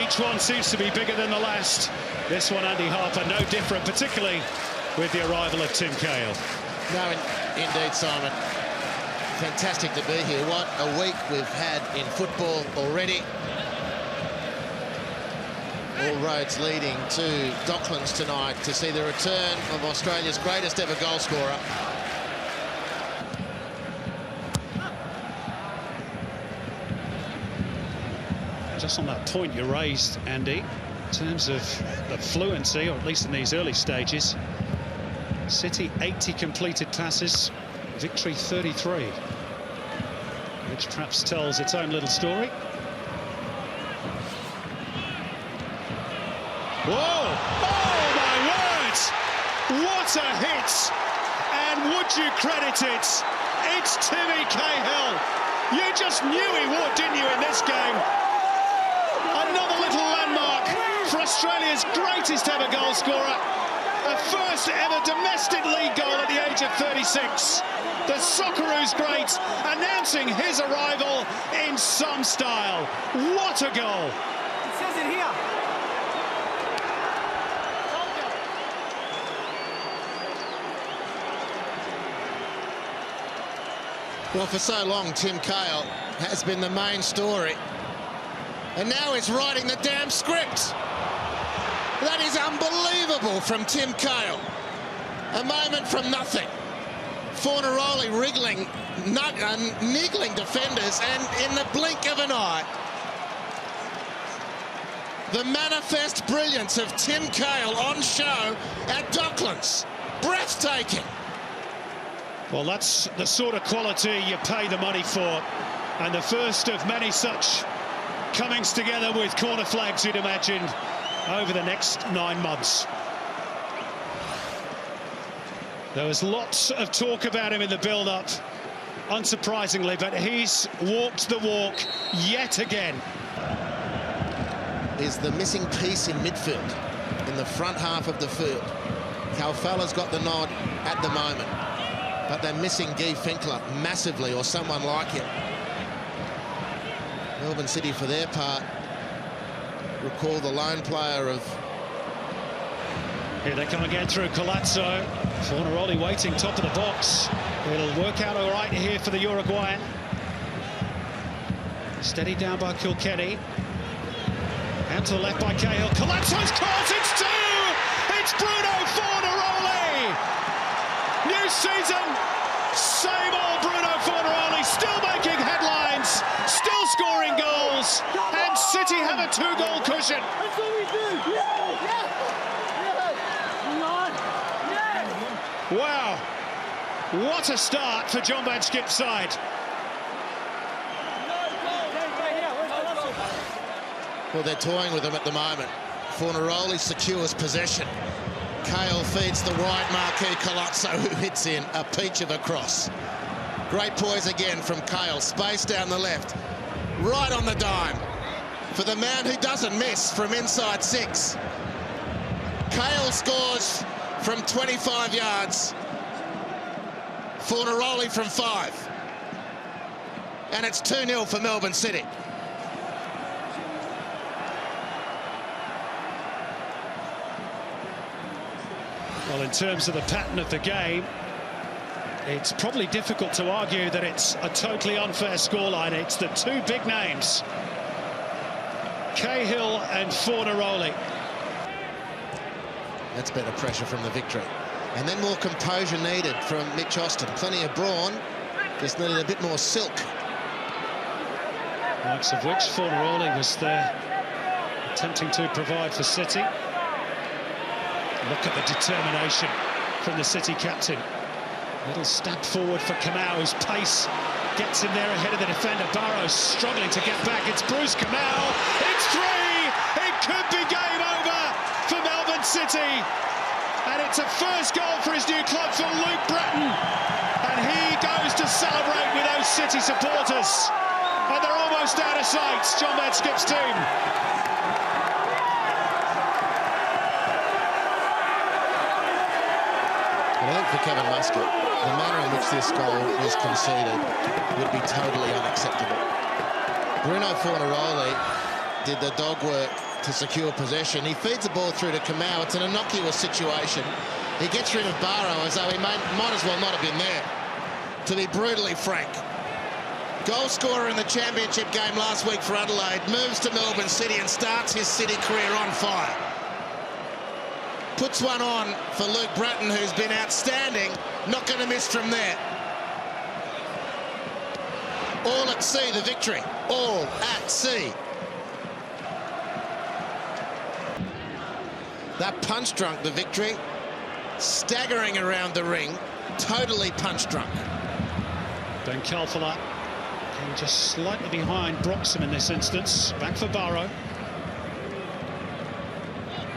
Each one seems to be bigger than the last. This one, Andy Harper, no different, particularly with the arrival of Tim Cahill. No, indeed, Simon. Fantastic to be here. What a week we've had in football already. All roads leading to Docklands tonight to see the return of Australia's greatest ever goal scorer. Just on that point you raised, Andy, in terms of the fluency, or at least in these early stages, City 80 completed passes, victory 33, which perhaps tells its own little story. Whoa! Oh, my word! What a hit! And would you credit it? It's Timmy Cahill. You just knew he would, didn't you, in this game? Another little landmark for Australia's greatest ever goal scorer. A first ever domestic league goal at the age of 36. The Socceroos great announcing his arrival in some style. What a goal! It says it here. Well, for so long, Tim Cahill has been the main story. And now he's writing the damn script. That is unbelievable from Tim Cahill. A moment from nothing. Fornaroli wriggling, niggling defenders, and in the blink of an eye, the manifest brilliance of Tim Cahill on show at Docklands. Breathtaking. Well, that's the sort of quality you pay the money for. And the first of many such comings together with corner flags, you'd imagine, over the next 9 months. There was lots of talk about him in the build-up, unsurprisingly, but he's walked the walk yet again. Is the missing piece in midfield, in the front half of the field. Calfala's got the nod at the moment, but they're missing Guy Finkler massively, or someone like him. Melbourne City, for their part, recall the lone player of... Here they come again through Colazzo. Fornaroli waiting top of the box. It'll work out all right here for the Uruguayan. Steadied down by Kilkenny. Out to the left by Cahill. Colazzo's cross, it's two! It's Bruno Fornaroli! New season, same old Bruno Fornaroli, still making headlines, still scoring goals, and City have a 2-goal cushion. That's what we do. Yeah. Wow, what a start for John Van Schip's side. Well, they're toying with him at the moment. Fornaroli secures possession. Cahill feeds the wide marquee Colazzo, who hits in a peach of a cross. Great poise again from Cahill. Space down the left. Right on the dime for the man who doesn't miss from inside 6. Cahill scores from 25 yards. Fornaroli from 5. And it's 2-0 for Melbourne City. Well, in terms of the pattern of the game, it's probably difficult to argue that it's a totally unfair scoreline. It's the two big names, Cahill and Fornaroli. That's better pressure from the victory. And then more composure needed from Mitch Austin. Plenty of brawn, just needed a bit more silk. Likes of which Fornaroli was there, attempting to provide for City. Look at the determination from the City captain. Little step forward for Kamau, whose pace gets him there ahead of the defender. Barrows struggling to get back. It's Bruce Kamau. It's 3! It could be game over for Melbourne City. And it's a first goal for his new club, for Luke Breton. And he goes to celebrate with those City supporters. And they're almost out of sight, John Van Schip's team. I think for Kevin Muscat, the manner in which this goal was conceded would be totally unacceptable. Bruno Fornaroli did the dog work to secure possession. He feeds the ball through to Kamau. It's an innocuous situation. He gets rid of Barrow as though he might as well not have been there, to be brutally frank. Goal scorer in the championship game last week for Adelaide, moves to Melbourne City and starts his City career on fire. Puts one on for Luke Bratton, who's been outstanding. Not going to miss from there. All at sea, the victory. All at sea. That punch drunk, the victory. Staggering around the ring. Totally punch drunk. Ben Kalfala just slightly behind Broxham in this instance. Back for Barrow.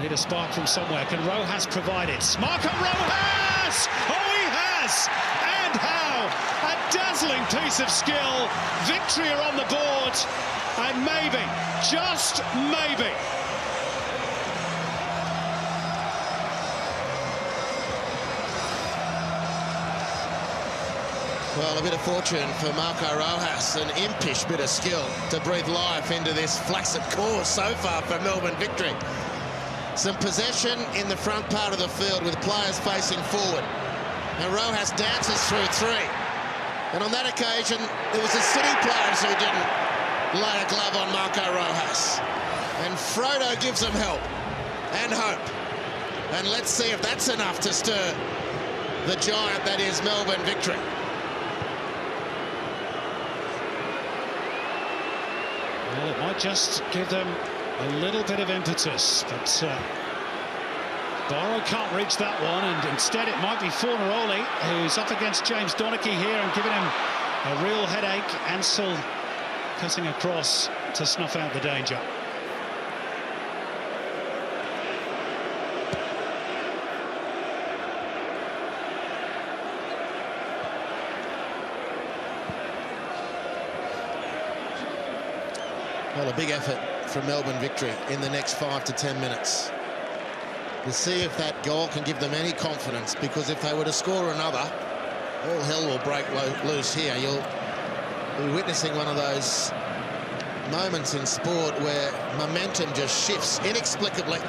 Need a spark from somewhere. Can Rojas provide it? Marco Rojas! Oh, he has! And how! A dazzling piece of skill. Victory are on the board. And maybe, just maybe, well, a bit of fortune for Marco Rojas, an impish bit of skill to breathe life into this flaccid cause so far for Melbourne victory. Some possession in the front part of the field with players facing forward. And Rojas dances through three. And on that occasion, there was the City players who didn't lay a glove on Marco Rojas. And Frodo gives them help and hope. And let's see if that's enough to stir the giant that is Melbourne victory. Well, it might just give them a little bit of impetus, but Barrow can't reach that one, and instead it might be Fornaroli who's up against James Donachie here and giving him a real headache. Ansell cutting across to snuff out the danger. Well, a big effort from Melbourne victory in the next 5 to 10 minutes. To see if that goal can give them any confidence, because if they were to score another, all hell will break loose here. You'll be witnessing one of those moments in sport where momentum just shifts inexplicably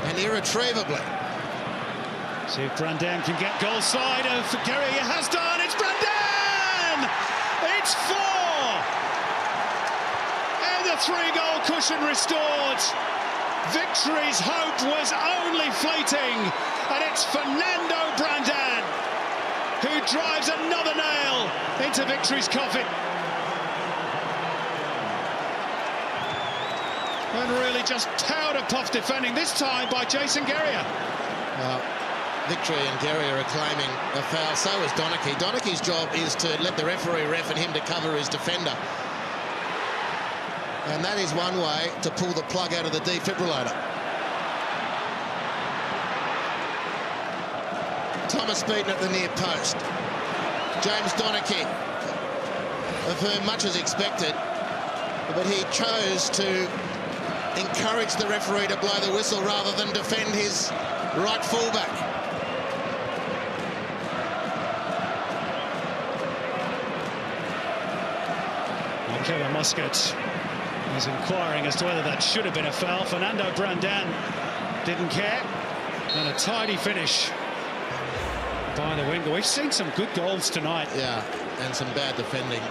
and irretrievably. See if Brandon can get goal side of Gary. He has done. It's Brandon! It's 4! The 3-goal cushion restored. Victory's hope was only fleeting, and it's Fernando Brandon who drives another nail into victory's coffin. And really just towed a puff defending, this time by Jason Guerrier. Victory and Guerrier are claiming a foul. So is Donachie. Donachie's job is to let the referee ref and him to cover his defender. And that is one way to pull the plug out of the defibrillator. Thomas beaten at the near post. James Donachie, of whom much is expected, but he chose to encourage the referee to blow the whistle rather than defend his right fullback. Kevin Muscat is inquiring as to whether that should have been a foul. Fernando Brandon didn't care. And a tidy finish by the winger. We've seen some good goals tonight. Yeah, and some bad defending.